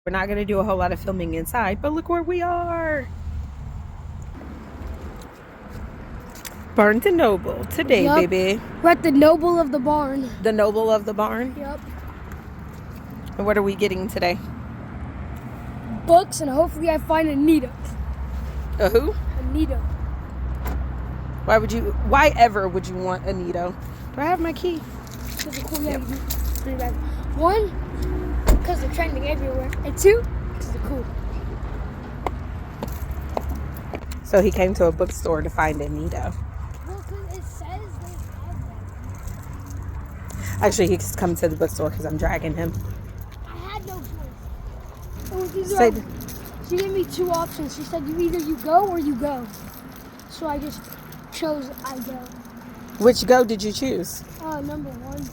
We're not going to do a whole lot of filming inside, but look where we are. Barnes & Noble today, Yup. baby. We're at the Noble of the Barn. The Noble of the Barn? Yep. And what are we getting today? Books, and hopefully I find Anita. A who? Anita. Why ever would you want Anito? Do I have my key? Because they're cool. Yeah, you put it back. One, because they're trending everywhere. And two, because they're cool. So he came to a bookstore to find Anito. Well, because it says they have them. Actually, he's come to the bookstore because I'm dragging him. I had no choice. She gave me two options. She said, either you go or you go. So I just chose I go. Which go did you choose? Number one.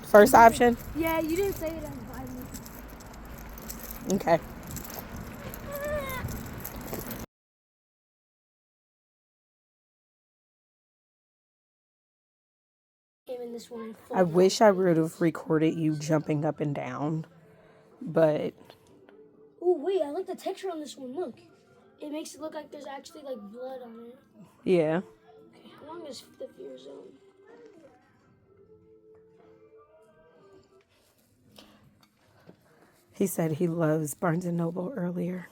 First option? Yeah, you didn't say it as violent. Okay. In this one. I wish I would have recorded you jumping up and down, but... Oh, wait, I like the texture on this one. Look. It makes it look like there's actually, like, blood on it. Yeah. Okay, how long is the fear zone? He said he loves Barnes & Noble earlier.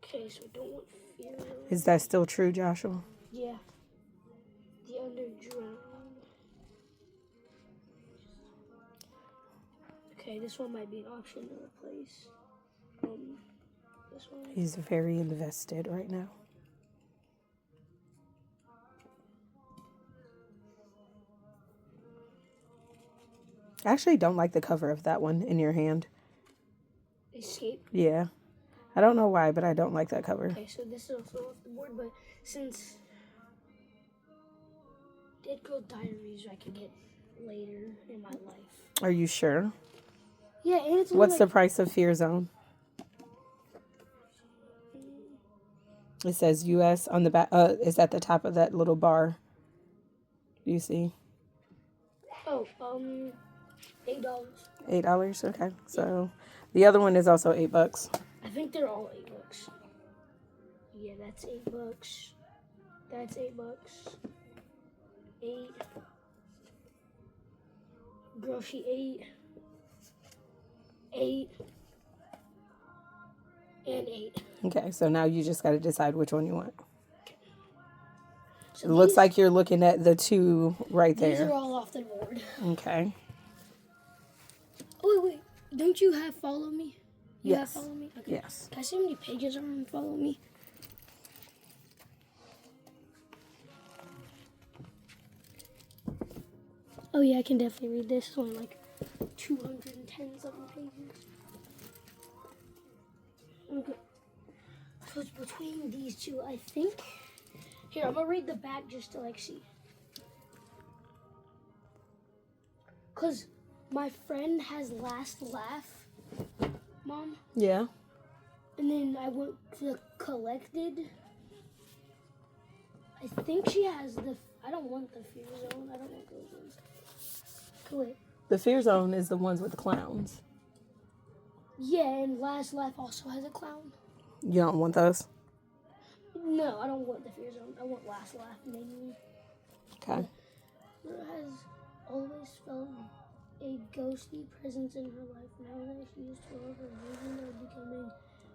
Okay, so I don't want fear zone. Is that still true, Joshua? Yeah. The Underground. Okay, this one might be an option to replace. This one. He's very invested right now. I actually don't like the cover of that one in your hand. Escape? Yeah. I don't know why, but I don't like that cover. Okay, so this is also off the board, but since Dead Girl Diaries I can get later in my life. Are you sure? Yeah, and it's What's the price of Fear Zone? It says US on the back. It's at the top of that little bar. Do you see? Oh, $8. $8? Okay. So the other one is also $8. I think they're all $8. Yeah, that's $8. That's $8. 8. Girl, she 8. 8. And 8. Okay, so now you just got to decide which one you want. So it looks like you're looking at the two right there. These are all off the board. Okay. Oh, wait. Don't you have Follow Me? You Yes. have Follow Me? Okay. Yes. Can I see how many pages are on Follow Me? Oh, yeah, I can definitely read this. It's only like 210-something pages. Okay. So it's between these two, I think. Here, I'm going to read the back just to, like, see. Because my friend has Last Laugh, Mom. Yeah. And then I went to Collected. I think she has I don't want the Fear Zone. I don't want those ones. Wait. The Fear Zone is the ones with the clowns. Yeah, and Last Laugh also has a clown. You don't want those? No, I don't want the Fear Zone. I want Last Laugh mainly. Okay. Laura has always felt a ghostly presence in her life. Now that she is 12, her visions are becoming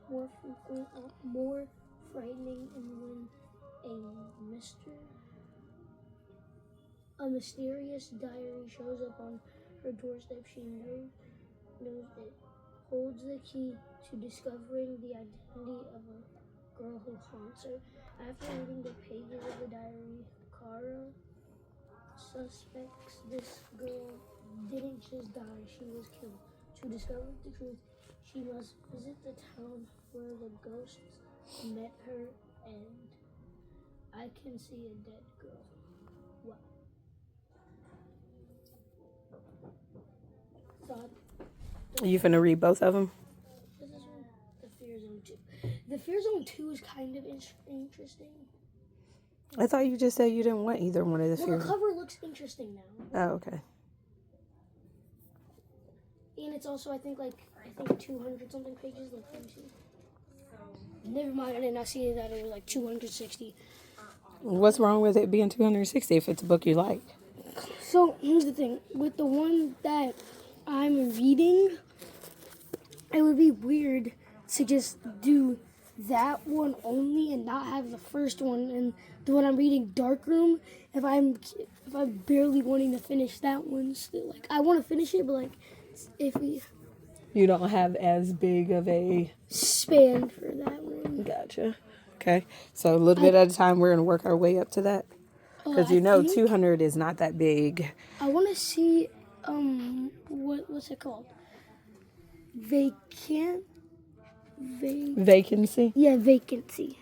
more frequent, more frightening, and when a mysterious diary shows up on her doorstep, she knows it holds the key to discovering the identity of a girl who haunts her. After reading the pages of the diary, Kara suspects this girl didn't just die, she was killed. To discover the truth, she must visit the town where the ghosts met her, and I can see a dead girl. What? Thought. Are you finna read both of them? This is the Fear Zone 2. The Fear Zone 2 is kind of interesting. I thought you just said you didn't want either one of the Fear Well, the cover looks interesting now. Oh, okay. And it's also, I think 200 something pages. Like, let me see. Never mind, I did not see that it was like 260. What's wrong with it being 260 if it's a book you like? So here's the thing. With the one that I'm reading, it would be weird to just do that one only and not have the first one. And the one I'm reading, Darkroom, if I'm barely wanting to finish that one, still, like, I want to finish it, but like, if we You don't have as big of a... span for that one. Gotcha. Okay. So a little bit at a time, we're going to work our way up to that. Because I think 200 is not that big. I want to see, what's it called? Vacancy? Yeah, Vacancy.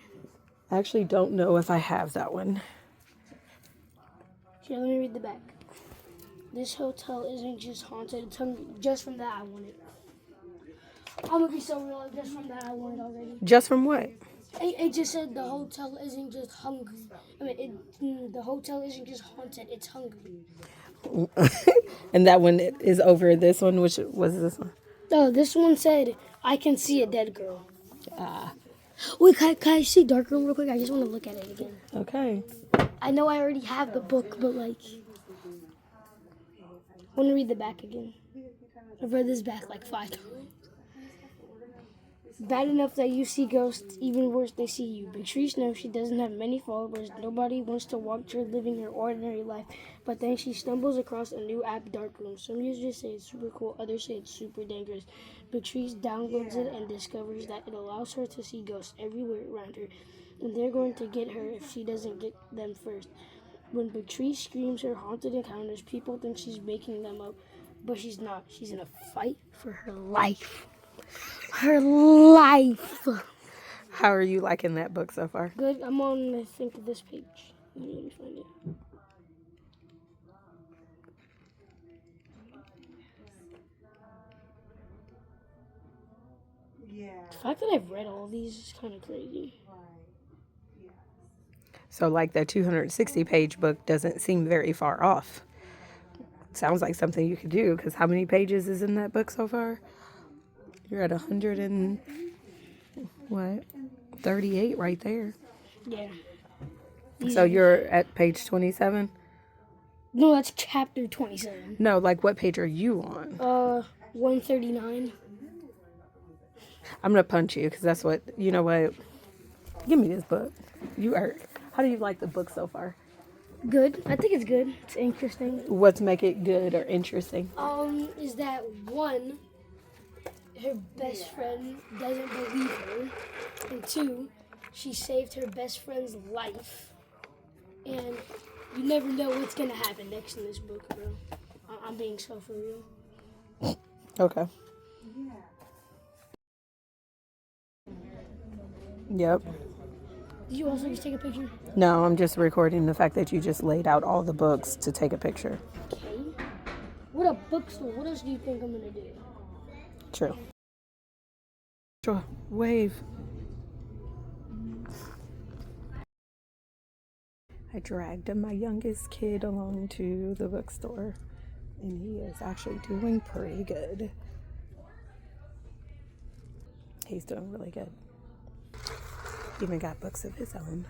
I actually don't know if I have that one. Here, let me read the back. This hotel isn't just haunted. It's hungry. Just from that, I want it. I'm gonna be so real. Just from that, I want it already. Just from what? It just said the hotel isn't just hungry. I mean, the hotel isn't just haunted. It's hungry. And that one is over this one. Which was this one? Oh, this one said, I can see a dead girl. Wait, can I see Darkroom real quick? I just want to look at it again. Okay. I know I already have the book, but like, I want to read the back again. I've read this back like 5 times. Bad enough that you see ghosts, even worse, they see you. Big Trees knows she doesn't have many followers. Nobody wants to watch her living her ordinary life. But then she stumbles across a new app, Darkroom. Some users say it's super cool, others say it's super dangerous. Big Trees downloads it and discovers that it allows her to see ghosts everywhere around her. And they're going to get her if she doesn't get them first. When Big Tree screams her haunted encounters, people think she's making them up. But she's not. She's in a fight for her life. Her life. How are you liking that book so far? Good. I'm on, I think, this page. Let me find it. Yeah. The fact that I've read all these is kind of crazy. So like that 260 page book doesn't seem very far off. Sounds like something you could do, because how many pages is in that book so far? You're at 100 and what? 38 right there. Yeah. So you're at page 27? No, that's chapter 27. No, like what page are you on? 139. I'm going to punch you because that's what, you know what? Give me this book. How do you like the book so far? Good. I think it's good. It's interesting. What's make it good or interesting? Is that one, her best friend doesn't believe her, and 2, she saved her best friend's life, and you never know what's gonna happen next in this book, bro. I'm being so for real. Okay. Yep. Did you also just take a picture? No, I'm just recording the fact that you just laid out all the books to take a picture. Okay. What a bookstore. What else do you think I'm gonna do? True. Sure. Wave. I dragged my youngest kid along to the bookstore, and he is actually doing pretty good. He's doing really good. Even got books of his own.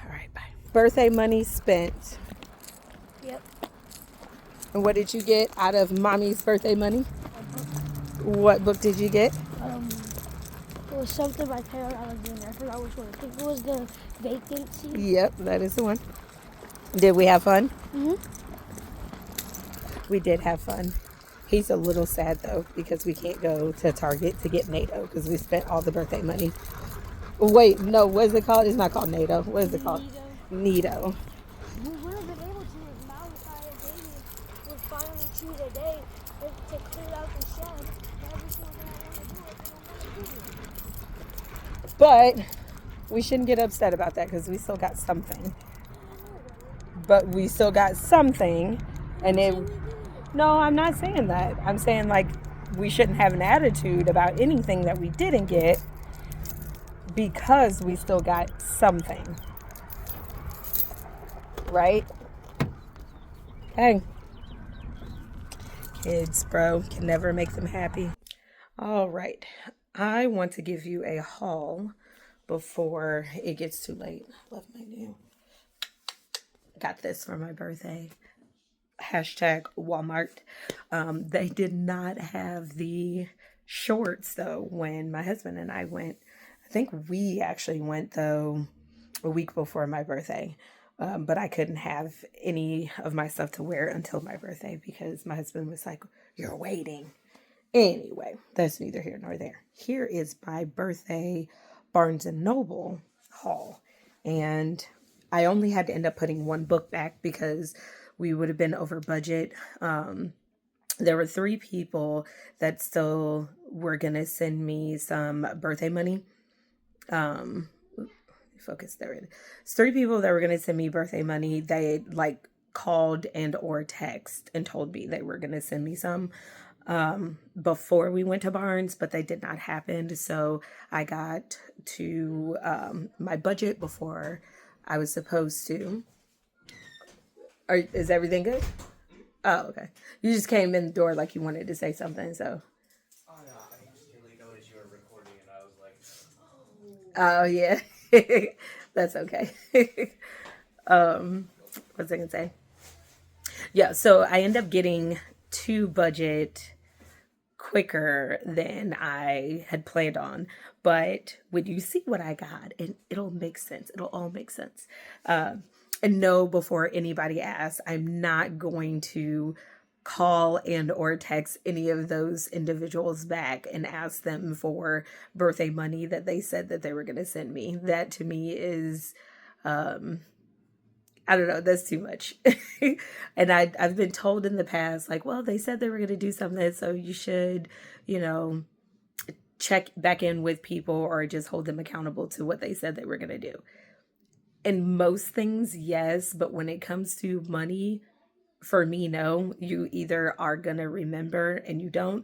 All right, bye. Birthday money spent. Yep. And what did you get out of mommy's birthday money? What book did you get? It was something by Taylor Alexander. I forgot which one. I think it was the Vacancy. Yep, that is the one. Did we have fun? Mhm. We did have fun. He's a little sad though because we can't go to Target to get NATO because we spent all the birthday money. Wait, no, what is it called? It's not called NATO. What is it called? Nido. We would have been able to if Malachi and David would finally choose a day to clear out the shed. Every single thing I want to do if they don't want to do it. But we shouldn't get upset about that because we still got something. But we still got something, and it. No, I'm not saying that. I'm saying like we shouldn't have an attitude about anything that we didn't get because we still got something. Right? Okay. Kids, bro, can never make them happy. All right. I want to give you a haul before it gets too late. Love my new. Got this for my birthday. Hashtag Walmart. They did not have the shorts though when my husband and I went. I think we actually went though a week before my birthday. But I couldn't have any of my stuff to wear until my birthday because my husband was like, "You're waiting." Anyway, that's neither here nor there. Here is my birthday Barnes and Noble haul. And I only had to end up putting one book back because we would have been over budget. There were 3 people that still were going to send me some birthday money. Focus there. It's 3 people that were going to send me birthday money. They like called and or text and told me they were going to send me some before we went to Barnes, but they did not happen. So I got to my budget before I was supposed to. Is everything good? Oh, okay. You just came in the door like you wanted to say something, so. Oh no, I just didn't notice you were recording, and I was like, Oh yeah, that's okay. What's I gonna say? Yeah, so I end up getting to budget quicker than I had planned on. But when you see what I got, it'll make sense. It'll all make sense. And no, before anybody asks, I'm not going to call and or text any of those individuals back and ask them for birthday money that they said that they were going to send me. That to me is I don't know, that's too much. And I've been told in the past, like, well, they said they were going to do something, so you should, you know, check back in with people or just hold them accountable to what they said they were going to do. And most things, yes, but when it comes to money, for me, no. You either are going to remember and you don't,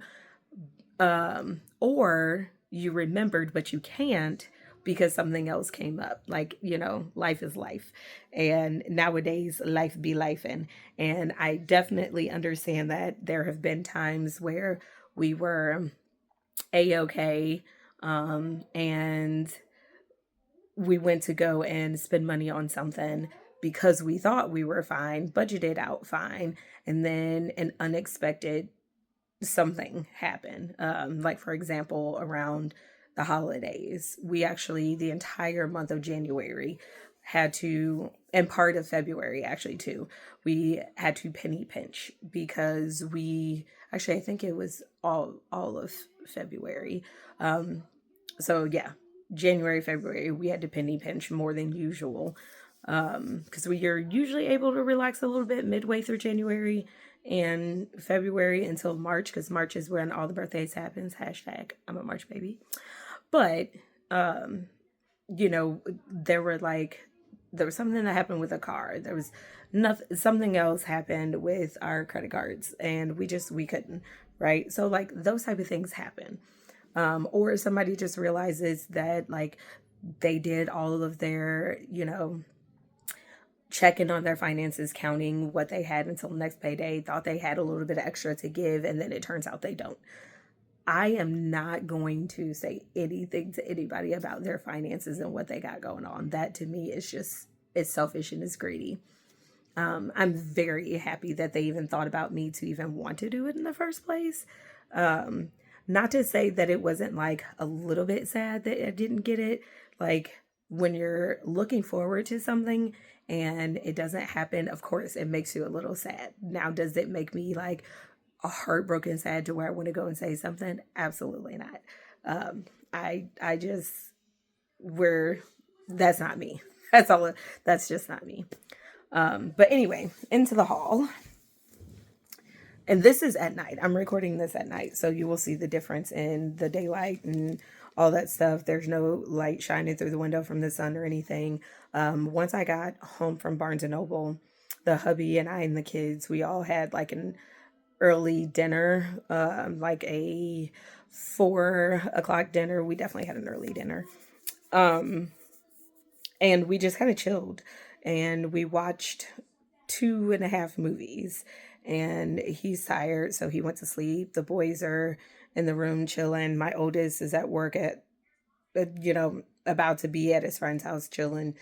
or you remembered but you can't because something else came up. Like, you know, life is life. And nowadays, life be lifing. And I definitely understand that there have been times where we were A-okay, and we went to go and spend money on something because we thought we were fine, budgeted out fine, and then an unexpected something happened. Like, for example, around the holidays, we actually, the entire month of January, had to, and part of February actually too, we had to penny pinch because I think it was all of February. So yeah, January, February, we had to penny pinch more than usual. Because we are usually able to relax a little bit midway through January and February until March, because March is when all the birthdays happens. Hashtag I'm a March baby. But you know, there was something that happened with a car. There was something else happened with our credit cards, and we couldn't, right? So like those type of things happen. Or somebody just realizes that like they did all of their, you know, checking on their finances, counting what they had until next payday, thought they had a little bit of extra to give, and then it turns out they don't. I am not going to say anything to anybody about their finances and what they got going on. That to me is just, it's selfish and it's greedy. I'm very happy that they even thought about me to even want to do it in the first place. Not to say that it wasn't like a little bit sad that I didn't get it. Like when you're looking forward to something and it doesn't happen, of course, it makes you a little sad. Now, does it make me like a heartbroken sad to where I want to go and say something? Absolutely not. I just, that's not me. That's just not me. But anyway, into the haul. And this is at night. I'm recording this at night, so you will see the difference in the daylight and all that stuff. There's no light shining through the window from the sun or anything. Once I got home from Barnes and Noble, the hubby and I and the kids, we all had like an early dinner, like a 4:00 dinner. We definitely had an early dinner. And we just kind of chilled and we watched 2.5 movies. and he's tired, so he went to sleep. The boys are in the room chilling. My oldest is at work at, about to be at his friend's house chilling.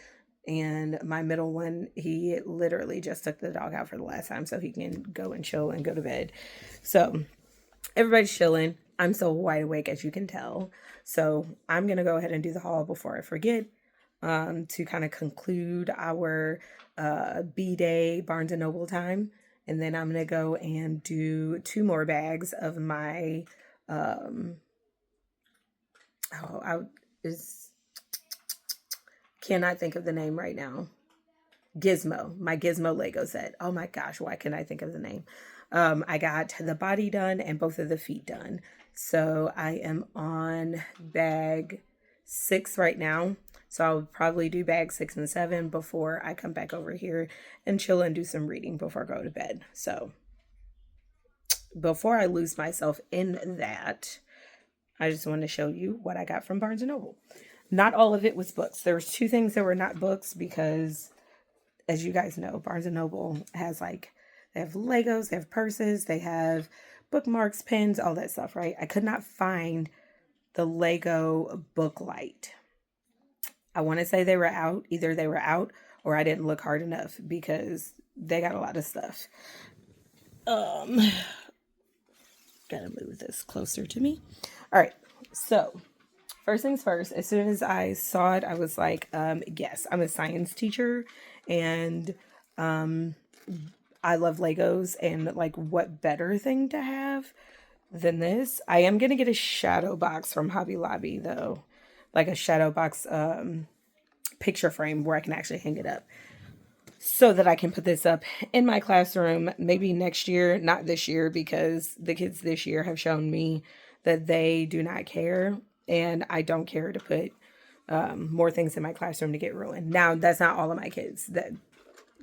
And my middle one, he literally just took the dog out for the last time so he can go and chill and go to bed. So everybody's chilling. I'm so wide awake, as you can tell. So I'm going to go ahead and do the haul before I forget, to kind of conclude our B-Day Barnes & Noble time. And then I'm going to go and do 2 more bags of my, cannot think of the name right now. Gizmo, my Gizmo Lego set. Oh my gosh, why can't I think of the name? I got the body done and both of the feet done. So I am on bag 6 right now. So I'll probably do bag 6 and 7 before I come back over here and chill and do some reading before I go to bed. So before I lose myself in that, I just want to show you what I got from Barnes & Noble. Not all of it was books. There was 2 things that were not books because, as you guys know, Barnes & Noble has they have Legos, they have purses, they have bookmarks, pens, all that stuff, right? I could not find the Lego book light. I want to say they were out. Either they were out or I didn't look hard enough because they got a lot of stuff. Gotta move this closer to me. All right, so first things first, as soon as I saw it, I was like, yes, I'm a science teacher and I love Legos, and what better thing to have than this? I am going to get a shadow box from Hobby Lobby though, like a shadow box picture frame where I can actually hang it up so that I can put this up in my classroom maybe next year, not this year, because the kids this year have shown me that they do not care. And I don't care to put more things in my classroom to get ruined. Now, that's not all of my kids.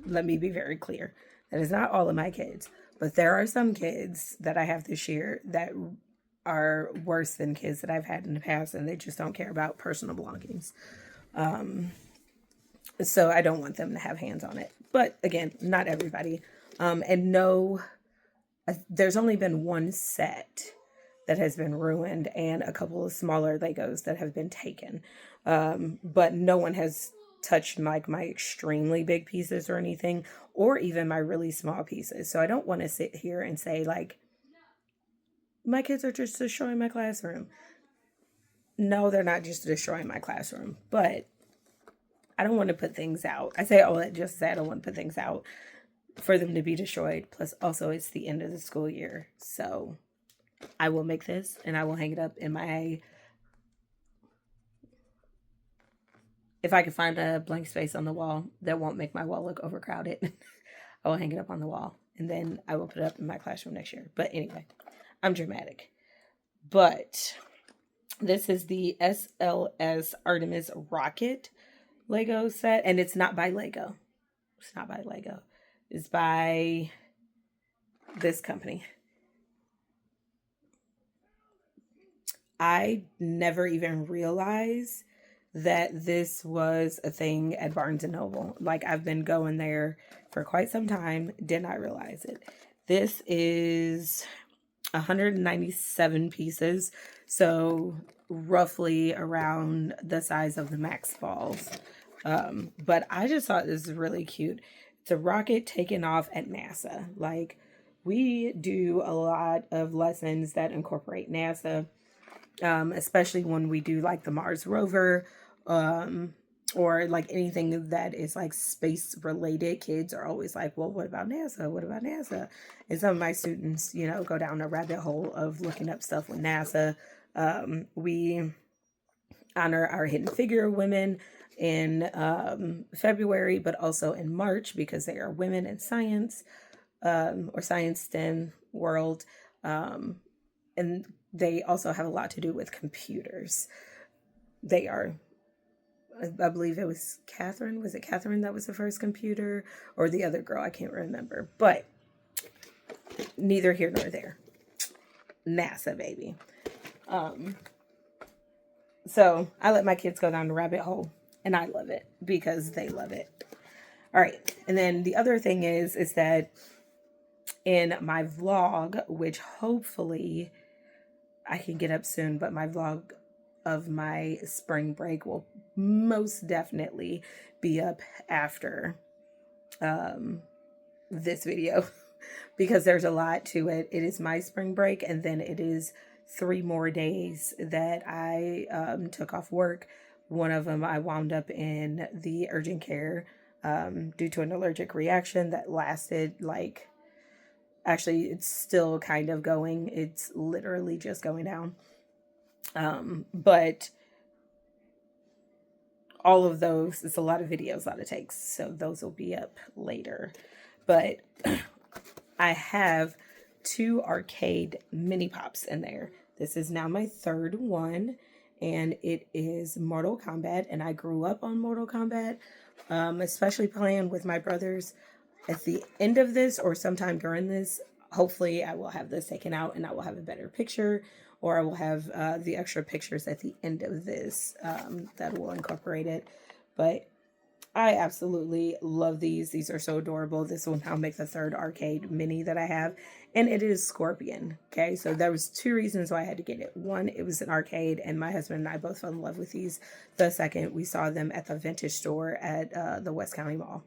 Let me be very clear. That is not all of my kids. But there are some kids that I have this year that are worse than kids that I've had in the past, and they just don't care about personal belongings. So I don't want them to have hands on it. But again, not everybody. And no, there's only been 1 set that has been ruined and a couple of smaller Legos that have been taken. But no one has touched my extremely big pieces or anything, or even my really small pieces. So I don't want to sit here and say my kids are just destroying my classroom. No, they're not just destroying my classroom, but I don't want to put things out. I say all that just to say I don't want to put things out for them to be destroyed. Plus also it's the end of the school year. So I will make this and I will hang it up in my, if I can find a blank space on the wall that won't make my wall look overcrowded, I will hang it up on the wall and then I will put it up in my classroom next year. But anyway, I'm dramatic. But this is the SLS Artemis Rocket Lego set, and it's not by Lego. It's not by Lego. It's by this company. I never even realized that this was a thing at Barnes & Noble. I've been going there for quite some time, did not realize it. This is 197 pieces, so roughly around the size of the Max balls. But I just thought this was really cute. It's a rocket taking off at NASA. We do a lot of lessons that incorporate NASA, especially when we do the Mars rover, or anything that is space related. Kids are always well, what about NASA? What about NASA? And some of my students, go down a rabbit hole of looking up stuff with NASA. We honor our Hidden Figure women in February, but also in March because they are women in science, or science STEM world. And they also have a lot to do with computers. They are, I believe it was Catherine. Was it Catherine that was the first computer, or the other girl? I can't remember, but neither here nor there. NASA, baby. So I let my kids go down the rabbit hole, and I love it because they love it. All right. And then the other thing is that in my vlog, which hopefully I can get up soon, but my vlog of my spring break will most definitely be up after this video because there's a lot to it. It is my spring break, and then it is 3 more days that I took off work. One of them I wound up in the urgent care due to an allergic reaction that lasted like, actually it's still kind of going. It's literally just going down. But all of those, it's a lot of videos, a lot of takes, so those will be up later. But I have 2 arcade mini pops in there. This is now my 3rd one, and it is Mortal Kombat, and I grew up on Mortal Kombat, especially playing with my brothers. At the end of this, or sometime during this, hopefully I will have this taken out and I will have a better picture, or I will have the extra pictures at the end of this that will incorporate it. But I absolutely love these. These are so adorable. This will now make the 3rd arcade mini that I have, and it is Scorpion. Okay, so there was 2 reasons why I had to get it. One, it was an arcade, and my husband and I both fell in love with these. The second, we saw them at the vintage store at the West County Mall.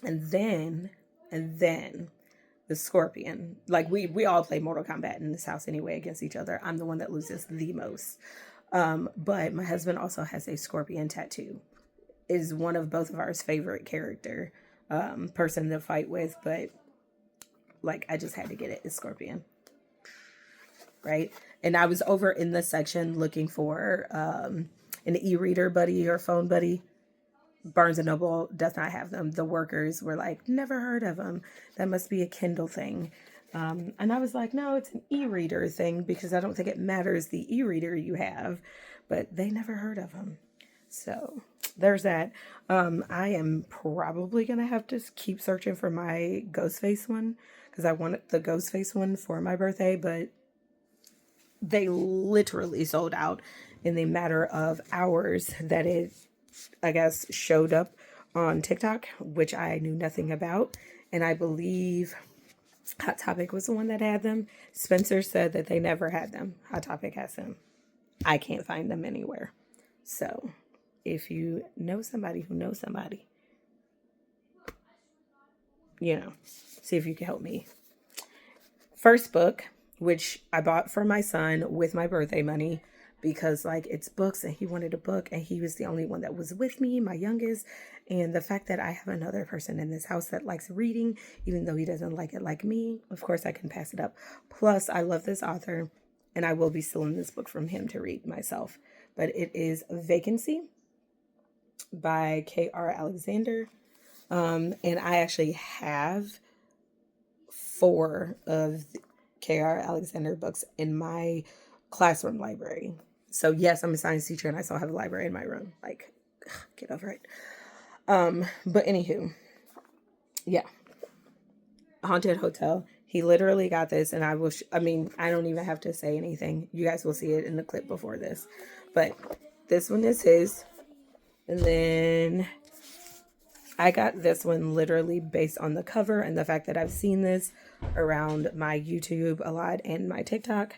And then the Scorpion. Like, we all play Mortal Kombat in this house anyway against each other. I'm the one that loses the most. But my husband also has a Scorpion tattoo. Is one of both of ours favorite character person to fight with, but like I just had to get it. It's Scorpion. Right? And I was over in the section looking for an e-reader buddy or phone buddy. Barnes & Noble does not have them. The workers were like, never heard of them. That must be a Kindle thing. And I was like, no, it's an e-reader thing because I don't think it matters the e-reader you have. But they never heard of them. So there's that. I am probably going to have to keep searching for my Ghostface one because I wanted the Ghostface one for my birthday, but they literally sold out in the matter of hours that it, I guess, showed up on TikTok, which I knew nothing about. And I believe Hot Topic was the one that had them. Spencer said that they never had them. Hot Topic has them. I can't find them anywhere. So if you know somebody who knows somebody, see if you can help me. First book, which I bought for my son with my birthday money because like it's books and he wanted a book and he was the only one that was with me, my youngest. And the fact that I have another person in this house that likes reading, even though he doesn't like it like me, of course I can pass it up. Plus I love this author and I will be stealing this book from him to read myself. But it is Vacancy by K.R. Alexander. And I actually have 4 of K.R. Alexander books in my classroom library. So yes, I'm a science teacher and I still have a library in my room. Like, get over it. But anywho, yeah. Haunted Hotel. He literally got this, and I don't even have to say anything. You guys will see it in the clip before this. But this one is his. And then I got this one literally based on the cover and the fact that I've seen this around my YouTube a lot and my TikTok.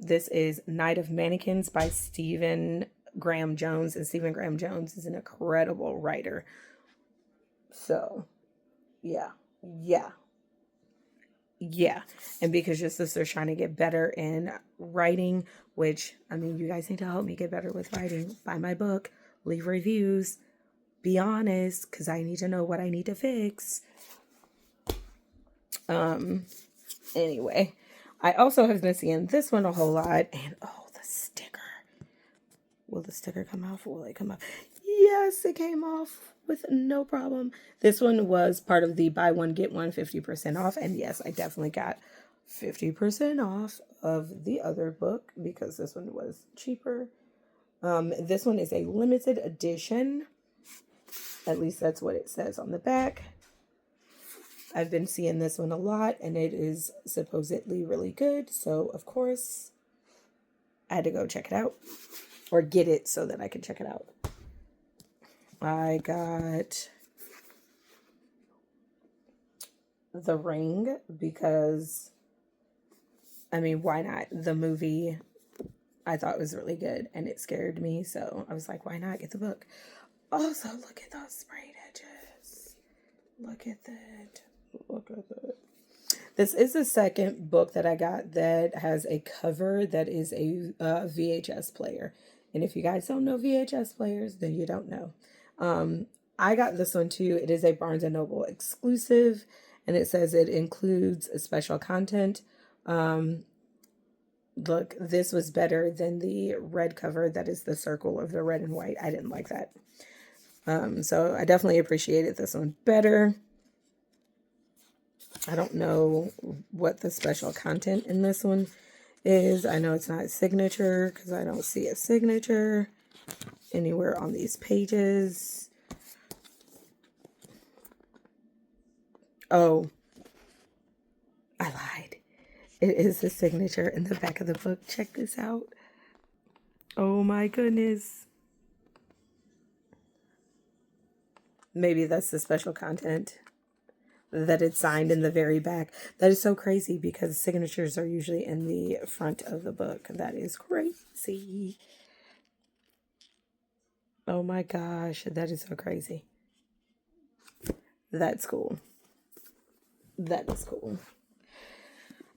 This is Night of Mannequins by Stephen Graham Jones. And Stephen Graham Jones is an incredible writer. So, yeah. And because your sister's trying to get better in writing, which, you guys need to help me get better with writing. Buy my book. Leave reviews. Be honest, because I need to know what I need to fix. Anyway, I also have been seeing this one a whole lot. And, the sticker. Will the sticker come off? Will it come off? Yes, it came off with no problem. This one was part of the buy one, get one 50% off. And yes, I definitely got 50% off of the other book because this one was cheaper. This one is a limited edition. At least that's what it says on the back. I've been seeing this one a lot and it is supposedly really good. So, of course, I had to go check it out or get it so that I could check it out. I got The Ring because, I mean, why not? The movie I thought was really good and it scared me. So I was like, why not get the book? Also, look at those sprayed edges. Look at that. Look at that. This is the second book that I got that has a cover that is a VHS player. And if you guys don't know VHS players, then you don't know. I got this one too. It is a Barnes & Noble exclusive. And it says it includes special content. Look, this was better than the red cover. That is the circle of the red and white. I didn't like that. So I definitely appreciated this one better. I don't know what the special content in this one is. I know it's not signature because I don't see a signature anywhere on these pages. Oh, I lied. It is the signature in the back of the book. Check this out. Oh my goodness. Maybe that's the special content, that it's signed in the very back. That is so crazy because signatures are usually in the front of the book. That is crazy. Oh my gosh, that is so crazy. That's cool. That is cool.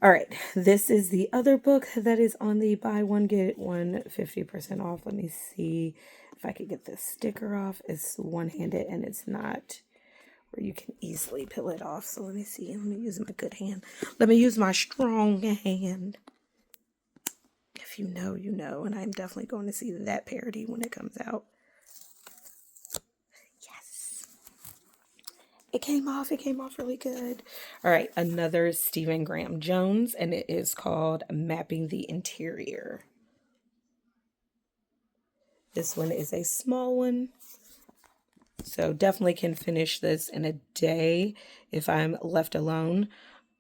All right, this is the other book that is on the buy one get one 50% off. Let me see if I could get this sticker off. It's one-handed and it's not where you can easily peel it off. So let me see. Let me use my good hand. Let me use my strong hand. If you know, you know. And I'm definitely going to see that parody when it comes out. Yes. It came off. It came off really good. All right. Another Stephen Graham Jones. And it is called Mapping the Interior. This one is a small one. So definitely can finish this in a day if I'm left alone.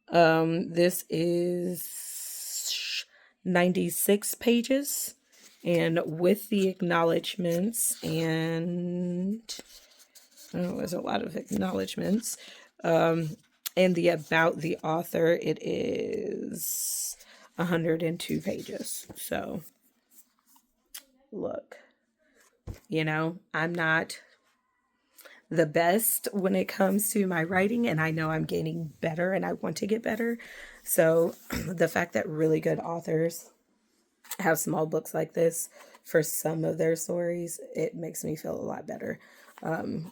This is 96 pages. And with the acknowledgments and there's a lot of acknowledgments. And the about the author, it is 102 pages. So look, you know, I'm not the best when it comes to my writing, and I know I'm getting better and I want to get better. So the fact that really good authors have small books like this for some of their stories, it makes me feel a lot better,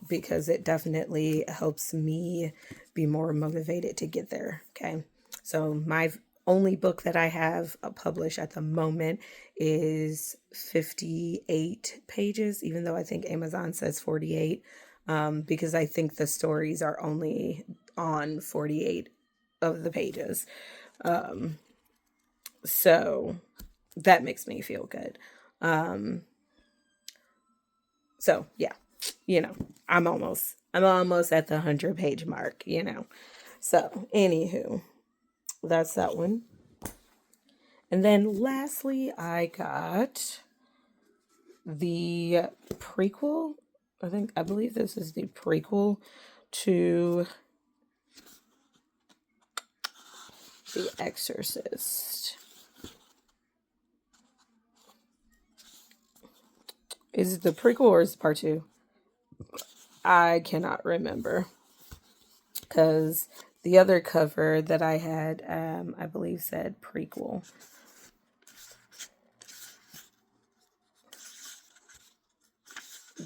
because it definitely helps me be more motivated to get there. Okay, so my only book that I have published at the moment is 58 pages, even though I think Amazon says 48, because I think the stories are only on 48 of the pages. So that makes me feel good. So yeah, you know, I'm almost at the 100-page mark, you know. So anywho, that's that one. And then lastly, I got the prequel. I believe this is the prequel to The Exorcist. Is it the prequel or is it part 2? I cannot remember. Because the other cover that I had, I believe said prequel.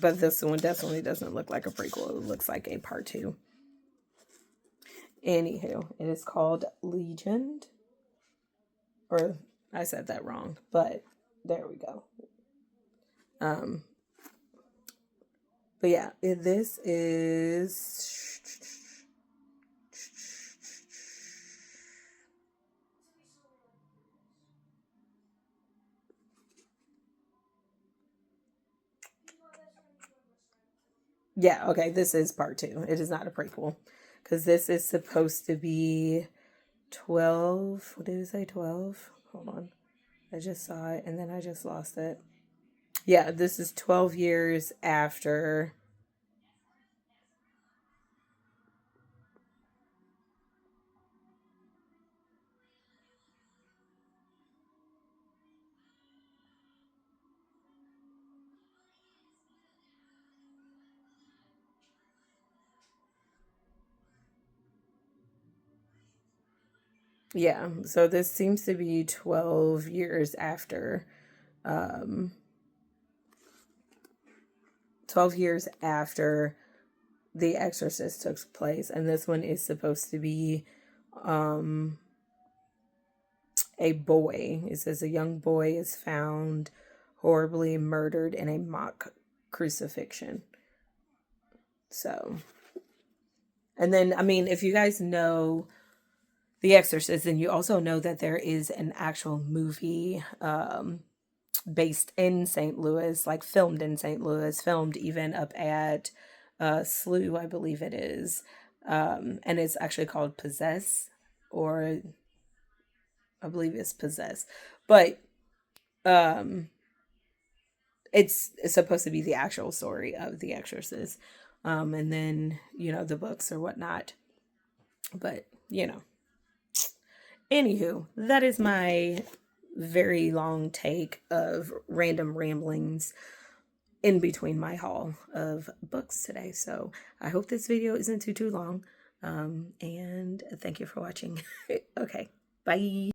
But this one definitely doesn't look like a prequel. It looks like a part 2. Anywho, it is called Legend. Or I said that wrong, but there we go. But yeah, this is yeah, okay, this is part 2. It is not a prequel. Because this is supposed to be 12. What did it say? 12? Hold on. I just saw it and then I just lost it. Yeah, this is 12 years after Yeah, so this seems to be 12 years after, 12 years after The Exorcist took place, and this one is supposed to be a boy. It says a young boy is found horribly murdered in a mock crucifixion. So, and then, I mean, if you guys know The Exorcist, then you also know that there is an actual movie based in St. Louis, like filmed in St. Louis, filmed even up at SLU, I believe it is. And it's actually called Possess, or I believe it's Possess. But it's supposed to be the actual story of The Exorcist. And then, the books or whatnot. But, anywho, that is my very long take of random ramblings in between my haul of books today. So I hope this video isn't too long. And thank you for watching. Okay, bye.